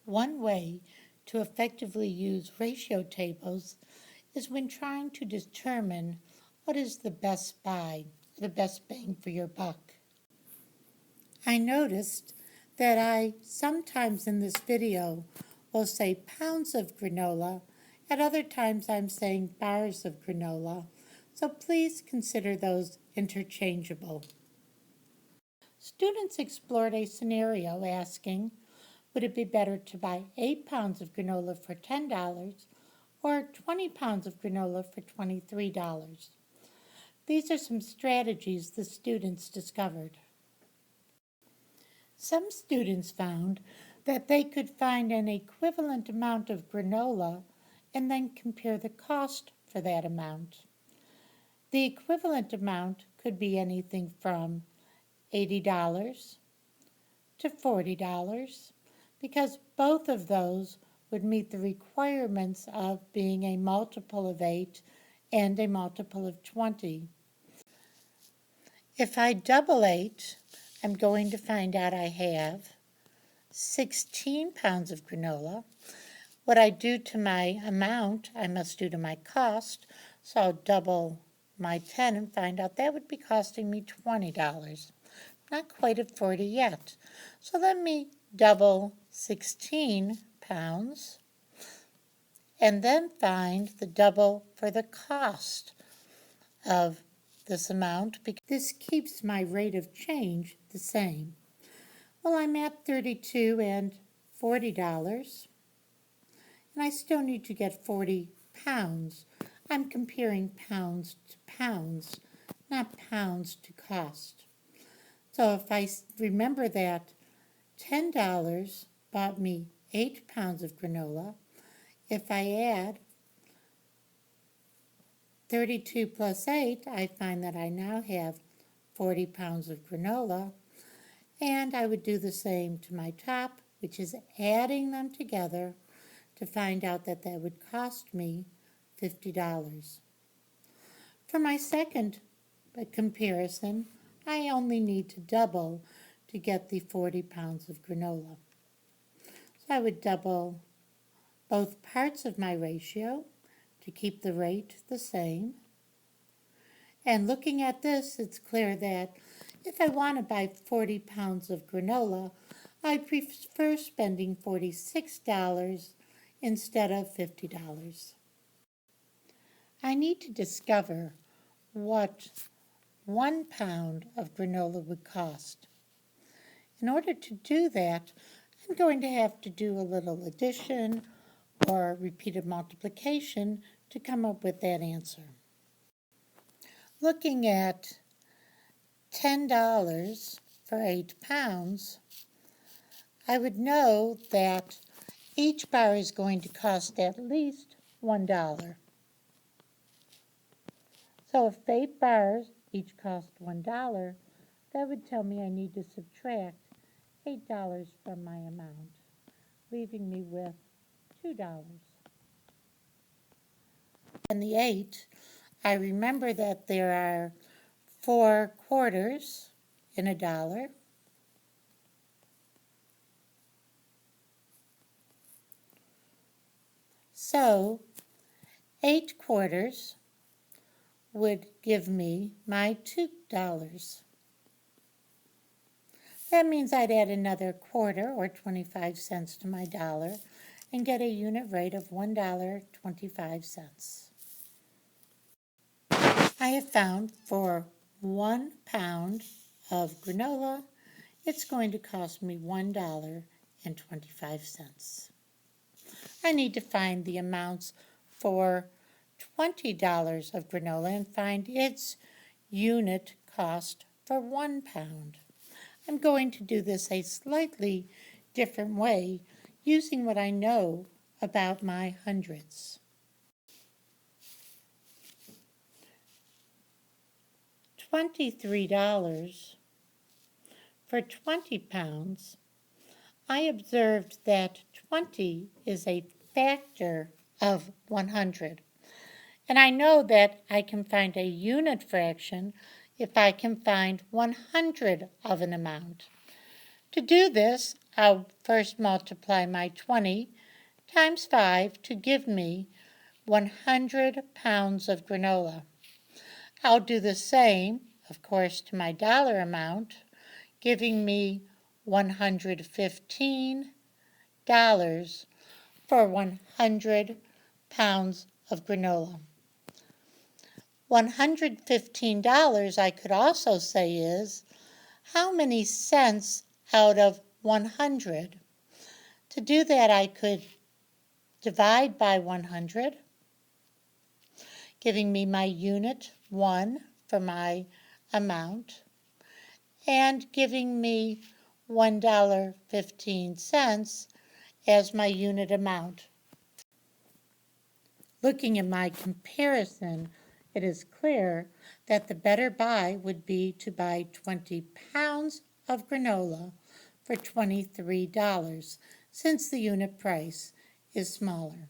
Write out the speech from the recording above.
One way to effectively use ratio tables is when trying to determine what is the best buy, the best bang for your buck. I noticed that I sometimes in this video will say pounds of granola, at other times I'm saying bars of granola, so please consider those interchangeable. Students explored a scenario asking, would it be better to buy 8 pounds of granola for $10 or 20 pounds of granola for $23? These are some strategies the students discovered. Some students found that they could find an equivalent amount of granola and then compare the cost for that amount. The equivalent amount could be anything from $80 to $40 because both of those would meet the requirements of being a multiple of 8 and a multiple of 20. If I double 8, I'm going to find out I have 16 pounds of granola. What I do to my amount, I must do to my cost, so I'll double my 10 and find out that would be costing me $20. Not quite at 40 yet. So let me double 16 pounds and then find the double for the cost of this amount, because this keeps my rate of change the same. Well, I'm at $32 and $40, and I still need to get 40 pounds. I'm comparing pounds to pounds, not pounds to cost. So if I remember that $10 bought me 8 pounds of granola, if I add 32 plus 8, I find that I now have 40 pounds of granola, and I would do the same to my top, which is adding them together to find out that that would cost me $50. For my second comparison, I only need to double to get the 40 pounds of granola. So I would double both parts of my ratio to keep the rate the same. And looking at this, it's clear that if I want to buy 40 pounds of granola, I prefer spending $46 instead of $50. I need to discover what 1 pound of granola would cost. In order to do that, I'm going to have to do a little addition or repeated multiplication to come up with that answer. Looking at $10 for 8 pounds, I would know that each bar is going to cost at least $1. So if 8 bars each cost $1, that would tell me I need to subtract $8 from my amount, leaving me with $2. And the 8, I remember that there are 4 quarters in a dollar. So 8 quarters would give me my $2. That means I'd add another quarter or 25 cents to my dollar and get a unit rate of $1.25. I have found for 1 pound of granola, it's going to cost me $1.25. I need to find the amounts for $20 of granola and find its unit cost for 1 pound. I'm going to do this a slightly different way using what I know about my hundredths. $23 for 20 pounds. I observed that 20 is a factor of 100. And I know that I can find a unit fraction if I can find 100 of an amount. To do this, I'll first multiply my 20 times 5 to give me 100 pounds of granola. I'll do the same, of course, to my dollar amount, giving me $115 for 100 pounds of granola. $115, I could also say, is how many cents out of 100? To do that, I could divide by 100, giving me my unit 1 for my amount, and giving me $1.15 as my unit amount. Looking at my comparison, it is clear that the better buy would be to buy 20 pounds of granola for $23, since the unit price is smaller.